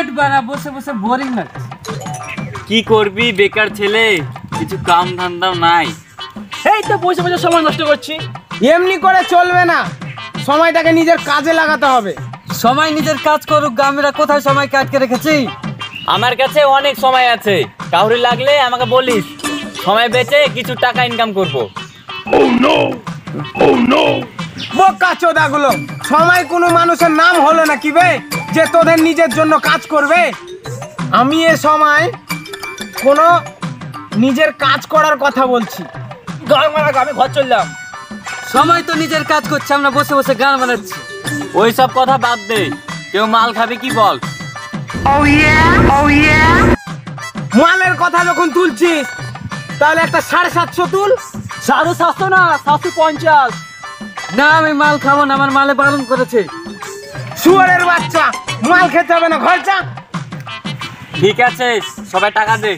পেট ভরা বসে বসে বোরিং লাগছে। কি করবি বেকার ছেলে, কিছু কাম ধান্দাও নাই। এই তো বসে বসে সময় নষ্ট করছি। এমনি করে চলবে না, সময়টাকে নিজের কাজে লাগাতে হবে। সময় নিজের কাজ করুক, আমরা কোথায় সময় কাটকে রেখেছি। আমার কাছে অনেক সময় আছে, কাউরি লাগলে আমাকে বলিস, সময় বেঁচে কিছু টাকা ইনকাম করব। বোকা চোদাগুলো, সময় কোনো মানুষের নাম হলো না কি বে যে তোদের নিজের জন্য কাজ করবে? আমি এ সময় কোনো নিজের কাজ করার কথা বলছি। আমি ঘর চললাম। সময় তো নিজের কাজ করছে, আমরা বসে বসে গান বানাচ্ছি। ওইসব কথা বাদ দে, কেউ মাল খাবে কি বল? মালের কথা যখন তুলছিস তাহলে একটা 750 তুল। 750 না, 750। না আমি মাল খাবো না, আমার মালে বারণ করেছে। শুয়ারের বাচ্চা, মাল খেতে হবে না, ঘর যা। ঠিক আছে, সবাই টাকা দে।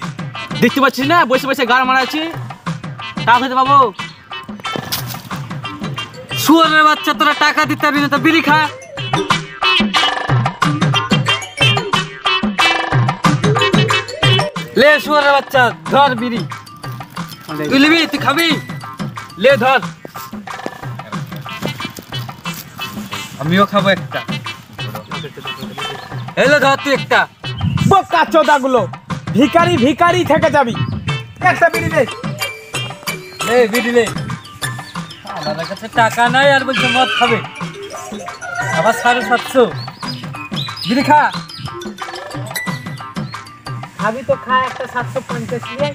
দেখতে পাচ্ছিস না বসে বসে গান মারাচ্ছি, টাকা খেতে পাবো? শুয়ারের বাচ্চা, তোরা টাকা দিতে পারবি না তো বিড়ি খা। লে শুয়ারের বাচ্চা, ধর বিড়ি। তুই নিবি, তুই খাবি? লে ধর। আমিও খাবো একটা। এলো ধর তুই একটা। বোকা চোদাগুলো, ভিখারি ভিখারি থেকে যাবি। একটা বিড়ি দে। এই বিড়ি লে। আমার কাছে টাকা নাই আর বলছে মদ খাবে, আবার 750। বিড়ি খা। খাবি তো খা, একটা 750 নিয়ে।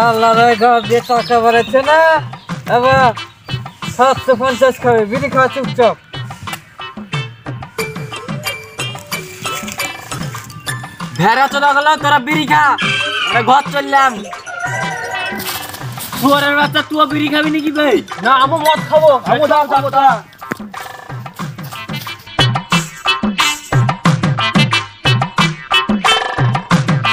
আল্লাহ রে, ঘর দিয়ে টাকা বাড়াচ্ছে না, আবার 750 খাবে। বিড়ি খা চুপচাপ। ভেড়া চোদা গেল, তোরা বিড়ি খা, আমরা ঘর চললাম। শুয়ারের বাচ্চা, তুই বিড়ি খাবি নাকি ভাই? না, আমি মদ খাবো। দাও।